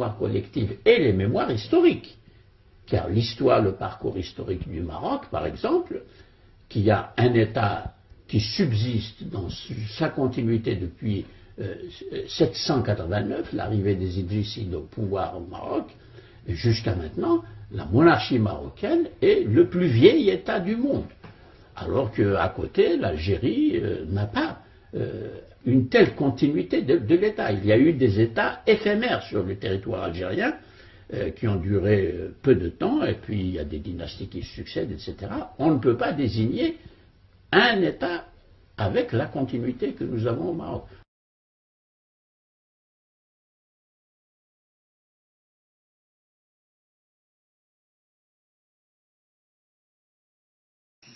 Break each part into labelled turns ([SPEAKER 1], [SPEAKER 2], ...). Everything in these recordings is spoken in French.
[SPEAKER 1] mémoires collectives et les mémoires historiques. Car l'histoire, le parcours historique du Maroc, par exemple, qui a un État qui subsiste dans sa continuité depuis 789, l'arrivée des Idrissides au pouvoir au Maroc, et jusqu'à maintenant, la monarchie marocaine est le plus vieil État du monde. Alors qu'à côté, l'Algérie n'a pas une telle continuité de l'État. Il y a eu des États éphémères sur le territoire algérien qui ont duré peu de temps, et puis il y a des dynasties qui succèdent, etc. On ne peut pas désigner un État avec la continuité que nous avons au Maroc.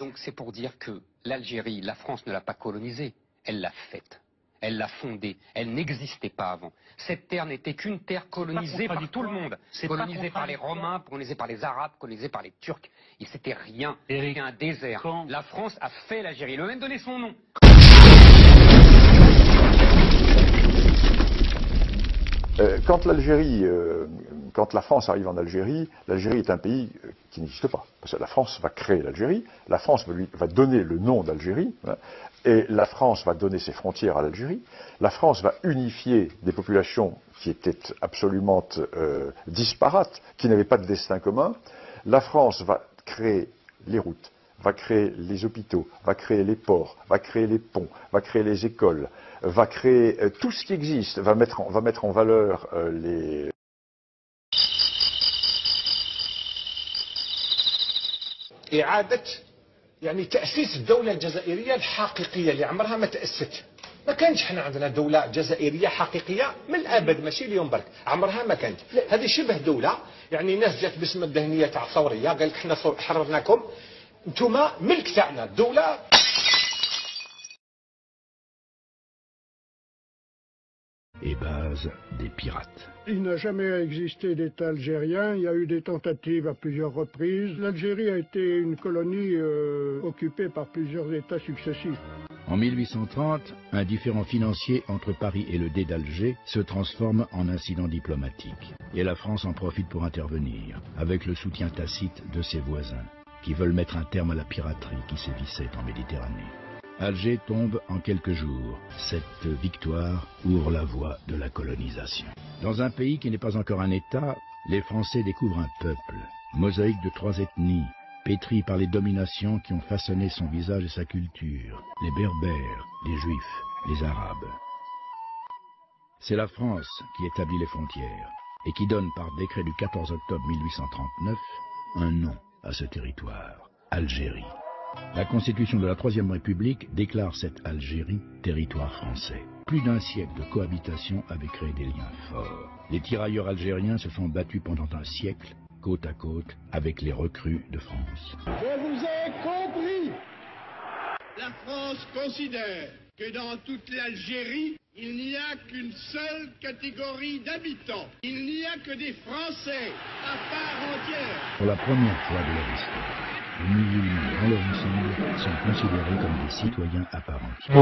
[SPEAKER 2] Donc c'est pour dire que l'Algérie, la France ne l'a pas colonisée, elle l'a faite. Elle l'a fondée, elle n'existait pas avant. Cette terre n'était qu'une terre colonisée par tout le monde. Colonisée par les Romains, colonisée par les Arabes, colonisée par les Turcs. Et c'était rien, c'était un désert. La France a fait l'Algérie, elle a même donné son nom.
[SPEAKER 3] Quand la France arrive en Algérie, l'Algérie est un pays qui n'existe pas. Parce que la France va créer l'Algérie, la France va donner le nom d'Algérie, hein, et la France va donner ses frontières à l'Algérie. La France va unifier des populations qui étaient absolument disparates, qui n'avaient pas de destin commun. La France va créer les routes, va créer les hôpitaux, va créer les ports, va créer les ponts, va créer les écoles, va créer tout ce qui existe, va mettre en valeur les...
[SPEAKER 4] إعادة يعني تأسيس الدولة الجزائرية الحقيقية اللي عمرها ما تأسست. ما كانش حنا عندنا دولة جزائرية حقيقية من الأبد، ماشي اليوم برك، عمرها ما كانت. هذه شبه دولة، يعني ناس جات باسم الدهنية تاع ثورية، قال لك حنا حررناكم، انتوما ملك تاعنا، الدولة.
[SPEAKER 5] Et base des pirates.
[SPEAKER 6] Il n'a jamais existé d'État algérien, il y a eu des tentatives à plusieurs reprises. L'Algérie a été une colonie occupée par plusieurs États successifs.
[SPEAKER 5] En 1830, un différend financier entre Paris et le Dey d'Alger se transforme en incident diplomatique. Et la France en profite pour intervenir, avec le soutien tacite de ses voisins, qui veulent mettre un terme à la piraterie qui sévissait en Méditerranée. Alger tombe en quelques jours. Cette victoire ouvre la voie de la colonisation. Dans un pays qui n'est pas encore un État, les Français découvrent un peuple, mosaïque de 3 ethnies, pétri par les dominations qui ont façonné son visage et sa culture, les Berbères, les Juifs, les Arabes. C'est la France qui établit les frontières et qui donne par décret du 14 octobre 1839 un nom à ce territoire, Algérie. La Constitution de la Troisième République déclare cette Algérie territoire français. Plus d'un siècle de cohabitation avait créé des liens forts. Les tirailleurs algériens se sont battus pendant un siècle, côte à côte, avec les recrues de France.
[SPEAKER 7] Je vous ai compris. La France considère que dans toute l'Algérie, il n'y a qu'une seule catégorie d'habitants. Il n'y a que des Français à part entière.
[SPEAKER 5] Pour la première fois de leur histoire, les musulmans dans leur ensemble sont considérés comme des citoyens à part entière.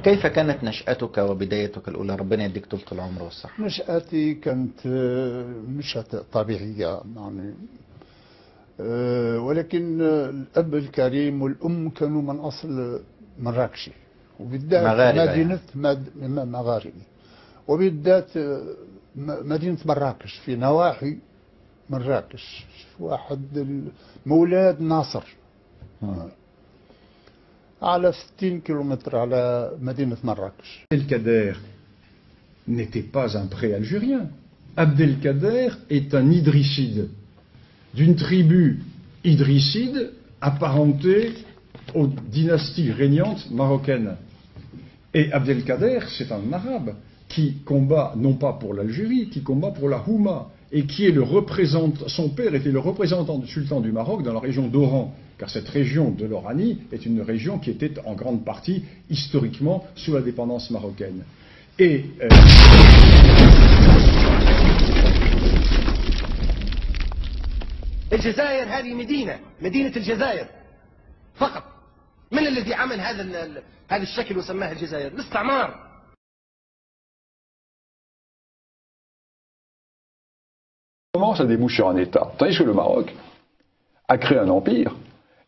[SPEAKER 8] كيف كانت نشأتك وبدايتك الأولى؟ ربنا يديك طول العمر والصحة.
[SPEAKER 6] نشأتي كانت نشأة طبيعية يعني، ولكن الأب الكريم والأم كانوا من أصل مراكشي، وبالذات مدينة مغاربي، وبالذات مدينة مراكش في نواحي مراكش، واحد مولاد ناصر على 60 كيلومتر على مدينة مراكش.
[SPEAKER 9] Abdelkader n'était pas un pré-algérien. Abdelkader est un idrisside, d'une tribu idrisside apparentée aux dynasties régnantes marocaines. Et Abdelkader, c'est un arabe qui combat non pas pour l'Algérie, qui combat pour la Houma, et qui est le représentant, son père était le représentant du sultan du Maroc dans la région d'Oran, car cette région de l'Oranie est une région qui était en grande partie historiquement sous la dépendance marocaine. Et
[SPEAKER 4] الجزائر هذه مدينة الجزائر فقط،
[SPEAKER 10] من الذي عمل هذا الشكل وسماها الجزائر؟ الاستعمار.
[SPEAKER 3] Comment ça débouche sur un État? Tandis que le Maroc a créé un empire,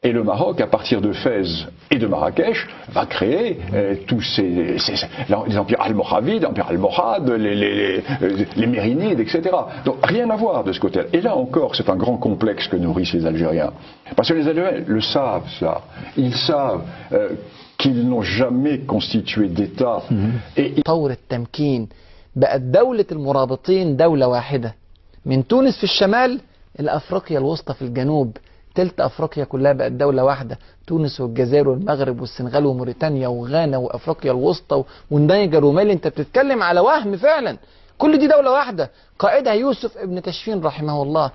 [SPEAKER 3] et le Maroc, à partir de Fès et de Marrakech, va créer tous les empires almoravides, l'empire almohade, les mérinides, etc. Donc rien à voir de ce côté-là. Et là encore, c'est un grand complexe que nourrissent les Algériens. Parce que les Algériens le savent, ça. Ils savent qu'ils n'ont jamais constitué d'État.
[SPEAKER 11] طور التمكين بقت دولة المرابطين دولة واحدة من تونس في الشمال إلى أفريقيا الوسطى في الجنوب. تلت أفريقيا كلها بقت دولة واحدة، تونس والجزائر والمغرب والسنغال وموريتانيا وغانا وأفريقيا الوسطى والنيجر ومالي. أنت بتتكلم على وهم فعلا. كل دي دولة واحدة قائدها يوسف ابن تشفين رحمه الله.